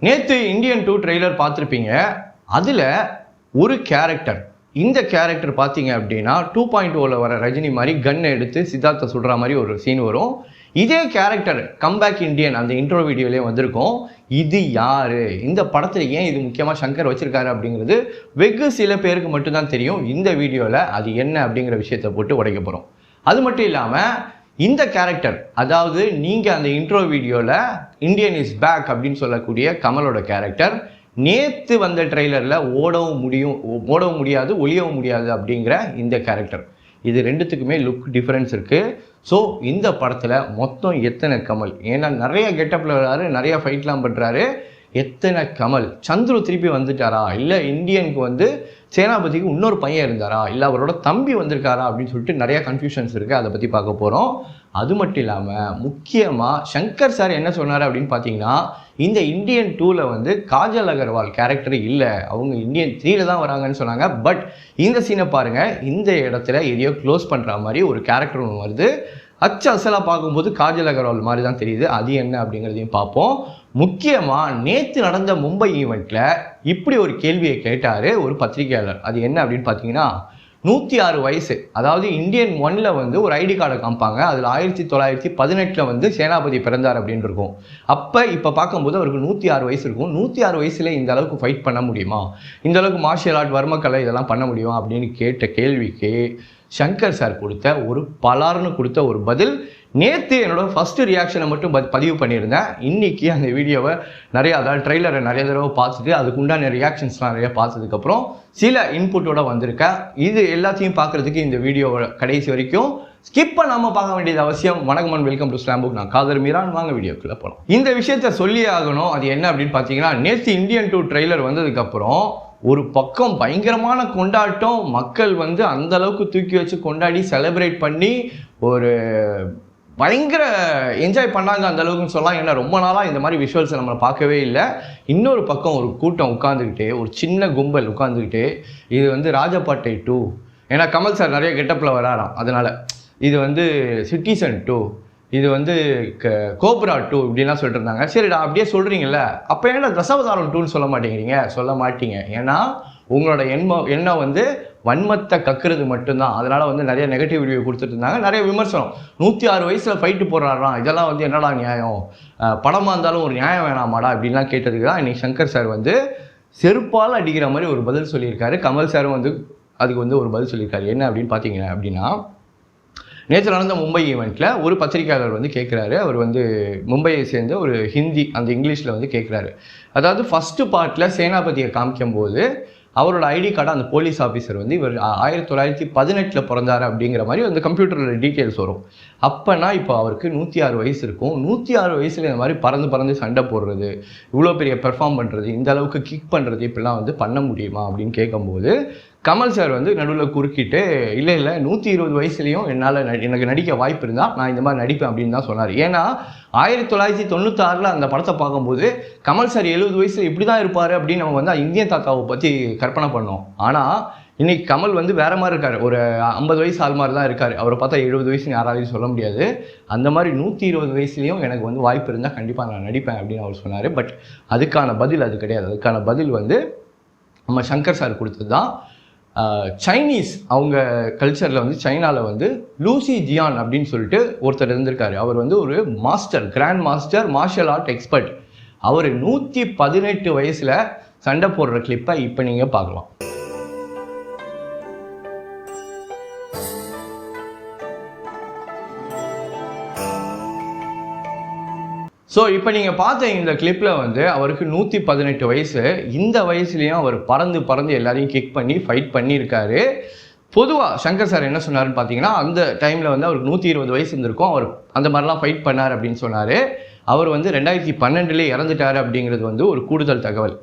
நேற்று Indian 2 trailer பார்த்துருப்பீங்க. அதில் ஒரு கேரக்டர், இந்த கேரக்டர் பார்த்தீங்க அப்படின்னா 2.0ல் வர ரஜினி மாதிரி கன்னை எடுத்து சித்தார்த்தை சுடுற மாதிரி ஒரு சீன் வரும். இதே கேரக்டர் கம்பேக் இண்டியன் அந்த இன்ட்ரோ வீடியோலேயே வந்திருக்கும். இது யாரு, இந்த படத்தில் ஏன் இது முக்கியமாக சங்கர் வச்சிருக்காரு அப்படிங்கிறது வெகு சில பேருக்கு மட்டும்தான் தெரியும். இந்த வீடியோவில் அது என்ன அப்படிங்கிற விஷயத்தை போட்டு உடைக்க போகிறோம். அது மட்டும் இல்லாமல் இந்த கேரக்டர், அதாவது நீங்கள் அந்த இன்ட்ரோ வீடியோவில் இந்தியன் இஸ் பேக் அப்படின்னு சொல்லக்கூடிய கமலோட கேரக்டர் நேற்று வந்த ட்ரெய்லரில் ஓடவும் முடியாது ஒளியவும் முடியாது அப்படிங்கிற இந்த கேரக்டர், இது ரெண்டுத்துக்குமே லுக் டிஃப்ரென்ஸ் இருக்குது. ஸோ இந்த படத்தில் மொத்தம் எத்தனை கமல், ஏன்னா நிறைய கெட்டப்பில் வர்றாரு, நிறைய ஃபைட்லாம் பண்ணுறாரு, எத்தனை கமல், சந்துரு திருப்பி வந்துட்டாரா, இல்லை இந்தியனுக்கு வந்து சேனாபதிக்கு இன்னொரு பையன் இருந்தாரா, இல்லை அவரோட தம்பி வந்திருக்காரா அப்படின்னு சொல்லிட்டு நிறைய கன்ஃபியூஷன்ஸ் இருக்குது. அதை பற்றி பார்க்க போகிறோம். அது மட்டும் இல்லாமல் முக்கியமாக சங்கர் சார் என்ன சொன்னார் அப்படின்னு பார்த்தீங்கன்னா, இந்த இந்தியன் 2ல் வந்து காஜல் அகர்வால் கேரக்டர் இல்லை, அவங்க இந்தியன் 3ல் தான் வராங்கன்னு சொன்னாங்க. பட் இந்த சீனை பாருங்கள், இந்த இடத்துல எதையோ க்ளோஸ் பண்ணுற மாதிரி ஒரு கேரக்டர் ஒன்று வருது. அசலாக பார்க்கும்போது காஜல் அகர்வால் மாதிரி தான் தெரியுது. அது என்ன அப்படிங்கிறதையும் பார்ப்போம். முக்கியமாக நேற்று நடந்த மும்பை ஈவெண்ட்டில் இப்படி ஒரு கேள்வியை கேட்டார் ஒரு பத்திரிகையாளர். அது என்ன அப்படின்னு பார்த்தீங்கன்னா, 106 வயசு, அதாவது இந்தியன் 1ல் வந்து ஒரு ஐடி கார்டை காமிப்பாங்க, அதில் 1918 வந்து சேனாபதி பிறந்தார் அப்படின்னு இருக்கும். இப்போ பார்க்கும்போது அவருக்கு 106 வயசு இருக்கும். 106 வயசில் இந்த அளவுக்கு ஃபைட் பண்ண முடியுமா, இந்த அளவுக்கு மார்ஷியல் ஆர்ட் வர்மக்கலை இதெல்லாம் பண்ண முடியுமா அப்படின்னு கேட்ட கேள்விக்கு சங்கர் சார் கொடுத்த ஒரு பதில். நேற்று என்னோட ஃபஸ்ட்டு ரியாக்ஷனை மட்டும் பதிவு பண்ணியிருந்தேன். இன்றைக்கி அந்த வீடியோவை அதாவது ட்ரெய்லரை நிறைய தடவை பார்த்துட்டு அதுக்கு உண்டான ரியாக்ஷன்ஸ்லாம் நிறைய பார்த்ததுக்கப்புறம் சில இன்புட்டோட வந்திருக்கேன். இது எல்லாத்தையும் பார்க்குறதுக்கு இந்த வீடியோவை கடைசி வரைக்கும் ஸ்கிப் பண்ணாமல் பார்க்க வேண்டியது அவசியம். வணக்கம் and welcome to slam book. நான் காதர் மீரான். வாங்க வீடியோக்குள்ளே போகலாம். இந்த விஷயத்த சொல்லியே ஆகணும். அது என்ன அப்படின்னு பார்த்தீங்கன்னா, நேற்று இந்தியன் 2 ட்ரெய்லர் வந்ததுக்கப்புறம் ஒரு பக்கம் பயங்கரமான கொண்டாட்டம், மக்கள் வந்து அந்த அளவுக்கு தூக்கி வச்சு கொண்டாடி செலிப்ரேட் பண்ணி ஒரு பயங்கர என்ஜாய் பண்ணாங்க அந்த அளவுக்குன்னு சொல்லலாம். ஏன்னா ரொம்ப நாளாக இந்த மாதிரி விஷுவல்ஸை நம்மளை பார்க்கவே இல்லை. இன்னொரு பக்கம் ஒரு கூட்டம் உட்காந்துக்கிட்டு, ஒரு சின்ன கும்பல் உட்காந்துக்கிட்டு, இது வந்து ராஜபாட்டை 2, ஏன்னா கமல் சார் நிறைய கெட்டப்பில் வராராம், அதனால் இது வந்து சிட்டிசன் 2, இது வந்து கோப்ரா 2 இப்படின்லாம் சொல்லிட்டு இருந்தாங்க. சரிடா அப்படியே சொல்கிறீங்கல்ல, அப்போ ஏன்னா தசாவதாரம் 2ன்னு சொல்ல மாட்டேங்கிறீங்க? சொல்ல மாட்டீங்க, ஏன்னா உங்களோட எண்ணம் வந்து வன்மத்தை கக்குறது மட்டும்தான். அதனால் வந்து நிறைய நெகட்டிவ் ரிவ்யூ கொடுத்துட்டு இருந்தாங்க, நிறைய விமர்சனம். 106 வயசில் ஃபைட்டு போடுறாராம், இதெல்லாம் வந்து என்னடா நியாயம், படமாக இருந்தாலும் ஒரு நியாயம் வேணாமாடா அப்படின்லாம் கேட்டதுக்கு தான் இன்னைக்கு சங்கர் சார் வந்து செருப்பால் அடிக்கிற மாதிரி ஒரு பதில் சொல்லியிருக்காரு. கமல் சாரும் வந்து அதுக்கு வந்து ஒரு பதில் சொல்லியிருக்காரு. என்ன அப்படின்னு பார்த்தீங்க அப்படின்னா, நேற்று நடந்த மும்பை ஈவெண்ட்டில் ஒரு பத்திரிகையாளர் வந்து கேட்குறாரு. அவர் வந்து மும்பையை சேர்ந்த ஒரு ஹிந்தி, அந்த இங்கிலீஷில் வந்து கேட்குறாரு. அதாவது ஃபஸ்ட்டு பார்ட்டில் சேனாபதியை காமிக்கும்போது அவரோட ஐடி கார்டை அந்த போலீஸ் ஆஃபீஸர் வந்து இவர் 1918 பிறந்தார் அப்படிங்கிற மாதிரி அந்த கம்ப்யூட்டரில் டீட்டெயில்ஸ் வரும். அப்போனா இப்போ அவருக்கு 106 வயசு இருக்கும். 106 வயசில் இந்த மாதிரி பறந்து சண்டை போடுறது, இவ்வளோ பெரிய பெர்ஃபார்ம் பண்ணுறது, இந்த அளவுக்கு கிக் பண்ணுறது, இப்படிலாம் வந்து பண்ண முடியுமா அப்படின்னு கேட்கும்போது கமல் சார் வந்து நடுவில் குறுக்கிட்டு, இல்லை 120 வயசுலேயும் எனக்கு நடிக்க வாய்ப்பு இருந்தால் நான் இந்த மாதிரி நடிப்பேன் அப்படின்னு தான் சொன்னார். ஏன்னா 1996ல் அந்த படத்தை பார்க்கும்போது கமல் சார் 70 வயசில் இப்படி தான் இருப்பார் அப்படின்னு நம்ம வந்து இந்தியன் தாத்தாவை பற்றி கற்பனை பண்ணோம். ஆனால் இன்னைக்கு கமல் வந்து வேறு மாதிரி இருக்கார், ஒரு 50 வயசு ஆள் மாதிரி தான் இருக்கார். அவரை பார்த்தா 70 வயசுன்னு யாராலையும் சொல்ல முடியாது. அந்த மாதிரி 120 வயசுலேயும் எனக்கு வந்து வாய்ப்பு இருந்தால் கண்டிப்பாக நான் நடிப்பேன் அப்படின்னு அவர் சொன்னார். பட் அதுக்கான பதில் அது கிடையாது. அதுக்கான பதில் வந்து நம்ம சங்கர் சார் கொடுத்தது தான். சைனீஸ் அவங்க கல்ச்சரில் வந்து சைனாவில் வந்து லூசி ஜியான் அப்படின்னு சொல்லிட்டு ஒருத்தர் இருந்திருக்காரு. அவர் வந்து ஒரு grand master martial art expert. அவர் 118 வயசில் சண்டை போடுற கிளிப்பை இப்போ நீங்கள் பார்க்கலாம். ஸோ இப்போ நீங்கள் பார்த்த இந்த கிளிப்பில் வந்து அவருக்கு 118 வயசு. இந்த வயசுலேயும் அவர் பறந்து எல்லாரையும் கிக் பண்ணி ஃபைட் பண்ணியிருக்காரு. பொதுவாக சங்கர் சார் என்ன சொன்னார்னு பார்த்தீங்கன்னா, அந்த டைமில் வந்து அவருக்கு 120 வயசு இருந்திருக்கும், அவர் அந்த மாதிரிலாம் ஃபைட் பண்ணார் அப்படின்னு சொன்னார். அவர் வந்து 2012 இறந்துட்டார் அப்படிங்கிறது வந்து ஒரு கூடுதல் தகவல்.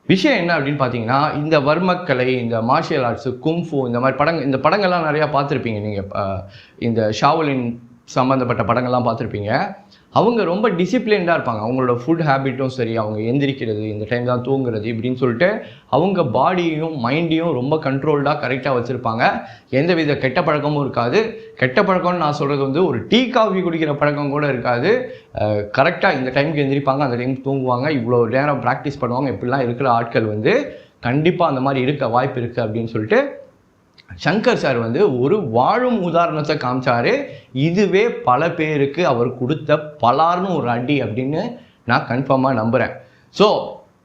விஷயம் என்ன அப்படின்னு பார்த்தீங்கன்னா, இந்த வர்மக்கலை, இந்த மார்ஷியல் ஆர்ட்ஸு, கும்ஃபு, இந்த படங்கள்லாம் நிறையா பார்த்துருப்பீங்க நீங்கள். இந்த ஷாவலின் சம்மந்தப்பட்ட படங்கள்லாம் பார்த்துருப்பீங்க. அவங்க ரொம்ப டிசிப்ளின்டாக இருப்பாங்க. அவங்களோட ஃபுட் ஹேபிட்டும் சரி, அவங்க எந்திரிக்கிறது, இந்த டைம் தான் தூங்குறது இப்படின்னு சொல்லிட்டு அவங்க பாடியையும் மைண்டையும் ரொம்ப கண்ட்ரோல்டாக கரெக்டாக வச்சுருப்பாங்க. எந்தவித கெட்ட பழக்கமும் இருக்காது. கெட்ட பழக்கம்னு நான் சொல்கிறது வந்து ஒரு டீ காஃபி குடிக்கிற பழக்கம் கூட இருக்காது. கரெக்டாக இந்த டைமுக்கு எந்திரிப்பாங்க, அந்த டைமுக்கு தூங்குவாங்க, இவ்வளோ நேரம் ப்ராக்டிஸ் பண்ணுவாங்க. இப்படிலாம் இருக்கிற ஆட்கள் வந்து கண்டிப்பாக அந்த மாதிரி இருக்க வாய்ப்பு இருக்குது அப்படின்னு சொல்லிட்டு சங்கர் சார் வந்து ஒரு வாழும் உதாரணத்தை காமிச்சாரு. இதுவே பல பேருக்கு அவர் கொடுத்த பலார்னு ஒரு அடி அப்படின்னு நான் கன்ஃபார்மாக நம்புகிறேன். ஸோ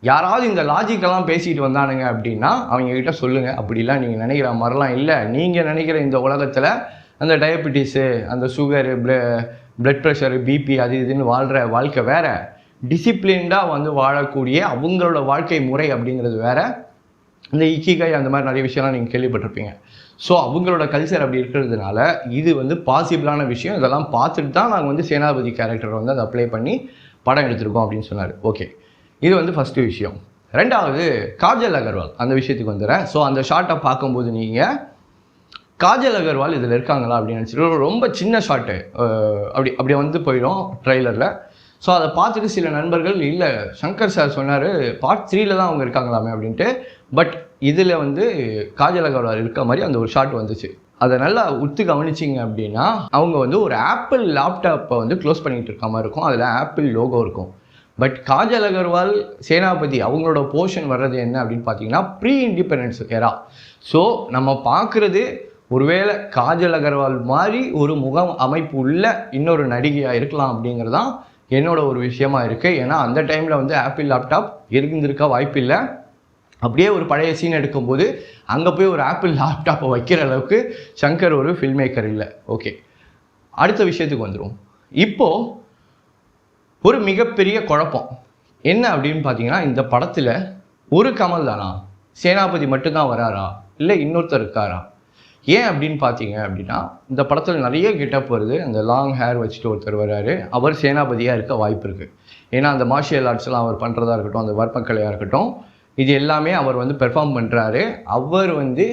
யாராவது இந்த லாஜிக்கெல்லாம் பேசிட்டு வந்தானுங்க அப்படின்னா அவங்கக்கிட்ட சொல்லுங்கள், அப்படிலாம் நீங்கள் நினைக்கிற மாதிரிலாம் இல்லை. நீங்கள் நினைக்கிற இந்த உலகத்தில் அந்த டயபெட்டிஸு, அந்த சுகரு, பிளட் ப்ரெஷரு, பிபி அது இதுன்னு வாழ்கிற வாழ்க்கை வேறு, டிசிப்ளின்டாக வந்து வாழக்கூடிய அவங்களோட வாழ்க்கை முறை அப்படிங்கிறது வேறு. இந்த இக்கிகை அந்த மாதிரி நிறைய விஷயம்லாம் நீங்கள் கேள்விப்பட்டிருப்பீங்க. ஸோ அவங்களோட கல்ச்சர் அப்படி இருக்கிறதுனால இது வந்து பாசிபிளான விஷயம். இதெல்லாம் பார்த்துட்டு தான் நாங்கள் வந்து சேனாபதி கேரக்டரை வந்து அதை அப்ளை பண்ணி படம் எடுத்திருக்கோம் அப்படின்னு சொன்னார். ஓகே, இது வந்து ஃபஸ்ட்டு விஷயம். ரெண்டாவது காஜல் அகர்வால், அந்த விஷயத்துக்கு வந்துடுறேன். ஸோ அந்த ஷார்ட்டை பார்க்கும்போது நீங்கள் காஜல் அகர்வால் இதில் இருக்காங்களா அப்படின்னு நினச்சிட்டு ரொம்ப சின்ன ஷார்ட்டு அப்படி வந்து போயிடும் ட்ரெய்லரில். ஸோ அதை பார்த்துட்டு சில நண்பர்கள் இல்லை சங்கர் சார் சொன்னார் பார்ட் 3ல் தான் அவங்க இருக்காங்களாமே அப்படின்ட்டு. பட் இதில் வந்து காஜல் அகர்வால் இருக்க மாதிரி அந்த ஒரு ஷாட் வந்துச்சு. அதை நல்லா உத்து கவனிச்சிங்க அப்படின்னா அவங்க வந்து ஒரு ஆப்பிள் லேப்டாப்பை வந்து க்ளோஸ் பண்ணிகிட்டு இருக்க மாதிரி இருக்கும். அதில் ஆப்பிள் லோகோ இருக்கும். பட் காஜல் அகர்வால் சேனாபதி அவங்களோட போர்ஷன் வர்றது என்ன அப்படின்னு பார்த்தீங்கன்னா ப்ரீ இண்டிபெண்டன்ஸ் எரா. ஸோ நம்ம பார்க்குறது ஒருவேளை காஜல் அகர்வால் மாதிரி ஒரு முகம் அமைப்பு உள்ள இன்னொரு நடிகையாக இருக்கலாம் அப்படிங்கிறதான் என்னோட ஒரு விஷயமா இருக்குது. ஏன்னா அந்த டைமில் வந்து ஆப்பிள் லேப்டாப் இருந்திருக்க வாய்ப்பு இல்லை. அப்படியே ஒரு பழைய சீன் எடுக்கும்போது அங்கே போய் ஒரு ஆப்பிள் லேப்டாப்பை வைக்கிற அளவுக்கு சங்கர் ஒரு ஃபில்ம் மேக்கர் இல்லை. ஓகே, அடுத்த விஷயத்துக்கு வந்துடும். இப்போது ஒரு மிகப்பெரிய குழப்பம் என்ன அப்படின்னு பார்த்தீங்கன்னா இந்த படத்தில் ஒரு கமல் தானா, சேனாபதி மட்டும்தான் வராரா, இல்லை இன்னொருத்தர் இருக்காரா? ஏன் அப்படின்னு பார்த்தீங்க அப்படின்னா இந்த படத்தில் நிறைய கெட்டப் வருது. அந்த லாங் ஹேர் வச்சுட்டு ஒருத்தர் வர்றாரு, அவர் சேனாபதியாக இருக்க வாய்ப்பு இருக்குது. ஏன்னா அந்த மார்ஷியல் ஆர்ட்ஸ்லாம் அவர் பண்ணுறதா இருக்கட்டும், அந்த வர்மக்கலையாக இருக்கட்டும், இது எல்லாமே அவர் வந்து பெர்ஃபார்ம் பண்ணுறாரு. அவர் வந்து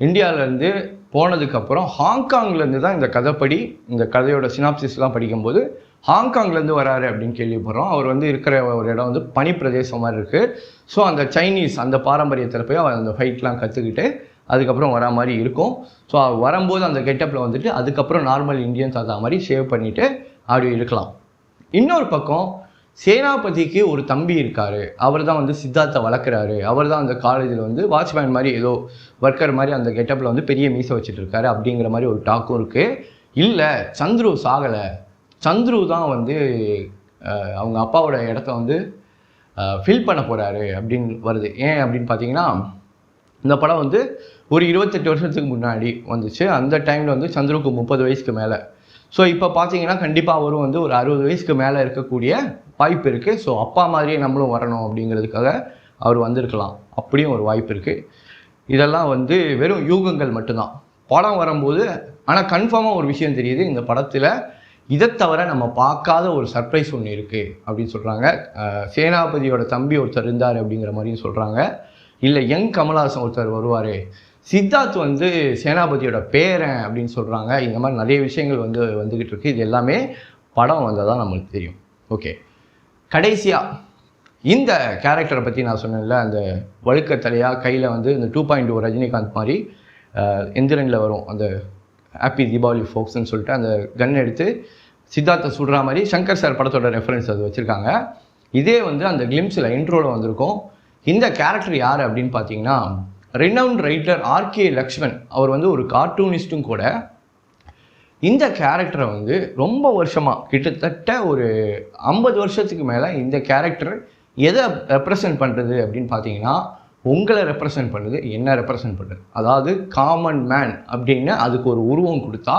இந்தியாவிலேருந்து போனதுக்கப்புறம் ஹாங்காங்லேருந்து தான் இந்த கதைப்படி இந்த கதையோட சினாப்சிஸ்லாம் படிக்கும்போது ஹாங்காங்லேருந்து வராரு அப்படின்னு கேள்விப்படுறோம். அவர் வந்து இருக்கிற ஒரு இடம் வந்து பனி பிரதேசம் மாதிரி இருக்குது. ஸோ அந்த சைனீஸ் அந்த பாரம்பரியத்தில் போய் அவர் அந்த ஃபைட்லாம் கற்றுக்கிட்டு அதுக்கப்புறம் வரா மாதிரி இருக்கும். ஸோ வரும்போது அந்த கெட்டப்பில் வந்துட்டு அதுக்கப்புறம் நார்மல் இந்தியன்ஸ் அதா மாதிரி ஷேவ் பண்ணிவிட்டு அப்படி இருக்கலாம். இன்னொரு பக்கம் சேனாபதிக்கு ஒரு தம்பி இருக்கார், அவர் தான் வந்து சித்தார்த்தை வளர்க்குறாரு. அவர் தான் அந்த காலேஜில் வந்து வாட்ச்மேன் மாதிரி ஏதோ ஒர்க்கர் மாதிரி அந்த கெட்டப்பில் வந்து பெரிய மீசை வச்சுட்டு இருக்காரு அப்படிங்கிற மாதிரி ஒரு டாக்கும் இருக்குது. இல்லை சந்துரு சாகலை, சந்துரு தான் வந்து அவங்க அப்பாவோட இடத்த வந்து ஃபில் பண்ண போகிறாரு அப்படின்னு வருது. ஏன் அப்படின்னு பார்த்தீங்கன்னா இந்த படம் வந்து ஒரு 28 வருஷத்துக்கு முன்னாடி வந்துச்சு. அந்த டைமில் வந்து சந்துருக்கு 30 வயசுக்கு மேலே. ஸோ இப்போ பார்த்தீங்கன்னா கண்டிப்பாக அவரும் வந்து ஒரு 60 வயசுக்கு மேலே இருக்கக்கூடிய வாய்ப்பு இருக்குது. ஸோ அப்பா மாதிரியே நம்மளும் வரணும் அப்படிங்கிறதுக்காக அவர் வந்திருக்கலாம், அப்படியும் ஒரு வாய்ப்பு இருக்குது. இதெல்லாம் வந்து வெறும் யூகங்கள் மட்டும்தான். படம் வரும்போது ஆனால் கன்ஃபார்மாக ஒரு விஷயம் தெரியுது, இந்த படத்தில் இதை தவிர நம்ம பார்க்காத ஒரு சர்ப்ரைஸ் ஒன்று இருக்குது அப்படின்னு சொல்கிறாங்க. சேனாபதியோட தம்பி ஒருத்தர் இருந்தார் அப்படிங்கிற மாதிரியும் சொல்கிறாங்க. இல்லை யங் கமல்ஹாசன் ஒருத்தர் வருவார், சித்தார்த் வந்து சேனாபதியோட பேரன் அப்படின்னு சொல்கிறாங்க. இந்த மாதிரி நிறைய விஷயங்கள் வந்து வந்துக்கிட்டு இருக்குது. இது எல்லாமே படம் வந்தால் தான் நம்மளுக்கு தெரியும். ஓகே, கடைசியாக இந்த கேரக்டரை பற்றி நான் சொன்னேன்ல, அந்த வழுக்க தலையாக கையில் வந்து இந்த 2.0 ரஜினிகாந்த் மாதிரி எந்திரனில் வரும் அந்த ஹாப்பி தீபாவளி ஃபோக்ஸ்ன்னு சொல்லிட்டு அந்த கன் எடுத்து சித்தார்த்தை சுடுற மாதிரி சங்கர் சார் படத்தோட ரெஃபரன்ஸ் அது வச்சுருக்காங்க. இதே வந்து அந்த கிளிம்ஸில் இன்ட்ரோவில் வந்திருக்கும். இந்த கேரக்டர் யார் அப்படின்னு பார்த்தீங்கன்னா ரெனவுண்ட் ரைட்டர் ஆர்கே லக்ஷ்மன். அவர் வந்து ஒரு கார்ட்டூனிஸ்ட்டும் கூட. இந்த கேரக்டரை வந்து ரொம்ப வருஷமாக கிட்டத்தட்ட ஒரு 50 வருஷத்துக்கு மேலே இந்த கேரக்டர் எதை ரெப்ரசன்ட் பண்ணுறது அப்படின்னு பார்த்தீங்கன்னா உங்களை ரெப்ரசன்ட் பண்ணுது, என்ன ரெப்ரசன்ட் பண்ணுறது. அதாவது காமன் மேன் அப்படின்னு அதுக்கு ஒரு உருவம் கொடுத்தா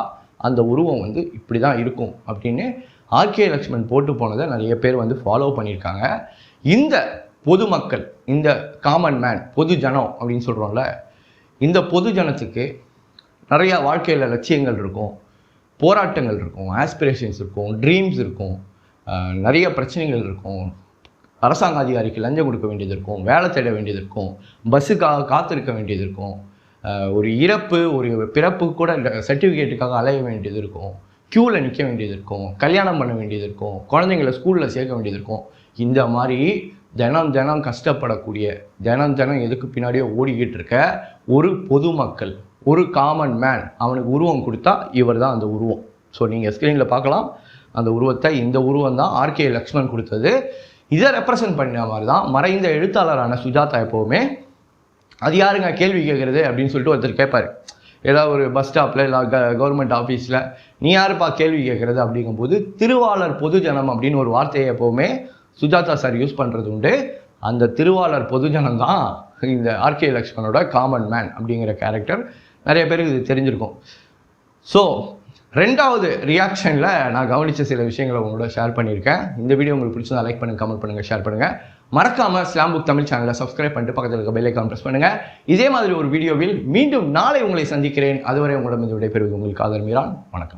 அந்த உருவம் வந்து இப்படி தான் இருக்கும் அப்படின்னு ஆர்கே லக்ஷ்மன் போட்டு போனதை நிறைய பேர் வந்து ஃபாலோ பண்ணியிருக்காங்க. இந்த பொதுமக்கள், இந்த காமன் மேன், பொது ஜனம் அப்படின்னு சொல்கிறோம்ல, இந்த பொது ஜனத்துக்கு நிறையா வாழ்க்கையில் லட்சியங்கள் இருக்கும், போராட்டங்கள் இருக்கும், ஆஸ்பிரேஷன்ஸ் இருக்கும், ட்ரீம்ஸ் இருக்கும், நிறைய பிரச்சனைகள் இருக்கும். அரசாங்க அதிகாரிக்கு லஞ்சம் கொடுக்க வேண்டியது இருக்கும், வேலை தேட வேண்டியது இருக்கும், பஸ்ஸுக்காக காத்திருக்க வேண்டியது இருக்கும், ஒரு இறப்பு ஒரு பிறப்பு கூட சர்டிஃபிகேட்டுக்காக அலைய வேண்டியது இருக்கும். க்யூவில் நிற்க வேண்டியது இருக்கும், கல்யாணம் பண்ண வேண்டியது இருக்கும், குழந்தைங்களை ஸ்கூலில் சேர்க்க வேண்டியது இருக்கும். இந்த மாதிரி தினம் தினம் கஷ்டப்படக்கூடிய, தினம் தினம் எதுக்கு பின்னாடியே ஓடிக்கிட்டு இருக்க ஒரு பொதுமக்கள், ஒரு காமன் மேன், அவனுக்கு உருவம் கொடுத்தா இவர் தான் அந்த உருவம். ஸோ நீங்கள் ஸ்க்ரீனில் பார்க்கலாம் அந்த உருவத்தை. இந்த உருவம் தான் ஆர்கே லக்ஷ்மண் கொடுத்தது. இதை ரெப்ரசன்ட் பண்ண மாதிரி தான் மறைந்த எழுத்தாளரான சுஜாதா எப்போவுமே அது யாருங்க கேள்வி கேட்குறது அப்படின்னு சொல்லிட்டு ஒருத்தர் கேட்பார். ஏதாவது ஒரு பஸ் ஸ்டாப்பில் இல்லை கவர்மெண்ட் ஆஃபீஸில் நீ யாருப்பா கேள்வி கேட்குறது அப்படிங்கும்போது திருவாளர் பொதுஜனம் அப்படின்னு ஒரு வார்த்தையை எப்போவுமே சுஜாதா சார் யூஸ் பண்ணுறது உண்டு. அந்த திருவாளர் பொதுஜனம் தான் இந்த ஆர்கே லக்ஷ்மணோட காமன் மேன் அப்படிங்கிற கேரக்டர். நிறைய பேருக்கு இது தெரிஞ்சிருக்கும். ஸோ ரெண்டாவது ரியாக்ஷனில் நான் கவனித்த சில விஷயங்களை உங்களோட ஷேர் பண்ணியிருக்கேன். இந்த வீடியோ உங்களுக்கு பிடிச்சதா லைக் பண்ணுங்கள், கமெண்ட் பண்ணுங்கள், ஷேர் பண்ணுங்கள். மறக்காமல் ஸ்லாம் புக் தமிழ் சேனலை சப்ஸ்கிரைப் பண்ணிட்டு பக்கத்தில் இருக்க பெல் ஐகான் ப்ரெஸ் பண்ணுங்கள். இதே மாதிரி ஒரு வீடியோவில் மீண்டும் நாளை உங்களை சந்திக்கிறேன். அதுவரை உங்களிடம் விடைபெறுவது உங்களுக்கு ஆதர் மீரான். வணக்கம்.